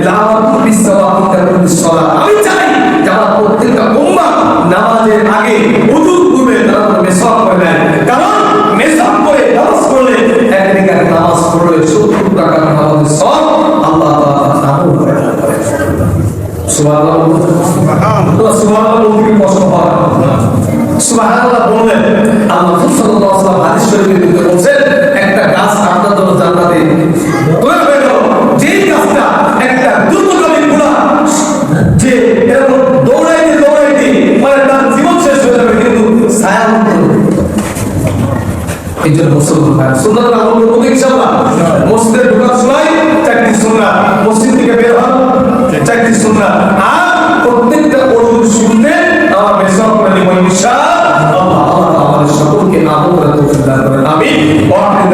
লা আমারতু বিস-সাওয়া ইনদা কুল্লি সালাত। আমি চাই যে আমার প্রত্যেকটা উম্মাহ নামাজের আগে ওযু করবে, তারপর মিসওয়াক করবে, কারণ মিসওয়াক করে নামাজ পড়লে এক রাকাত নামাজ পড়লে 70 রাকাত নামাজের সওয়াব আল্লাহ তাআলা দান করেন। সুবহানাল্লাহ, সুবহানাল্লাহ বলতে কষ্ট হয়। সুবহানাল্লাহ বললেন, আল্লাহ সাল্লাল্লাহু আলাইহি ওয়াসাল্লাম হাদিস শরীফে বলেছেন, একটা গাছ আপনার জন্য জান্নাতে তৈরি হয়ে গেল, যেই গাছটা একটা দ্রুতগামী ঘোড়া, যে এরকম দৌড়াইতে মানে তার জীবন শেষ হয়ে যাবে, কিন্তু ছায়া এই জন্য মুসলমান সুন্নাত আমল করব ইনশাআল্লাহ। মসজিদে ঢোকার সময় 4টি সুন্নাত, মসজিদ থেকে বের হওয়ার 4টি সুন্নাত, আর প্রত্যেকটা ওযু শুনতে আমার মেসওয়াক করে দিব ইনশাআল্লাহ। আল্লাহ আমাদের সকলকে আমল করার তৌফিক দান করেন, আমিন। ওয়া আখিরু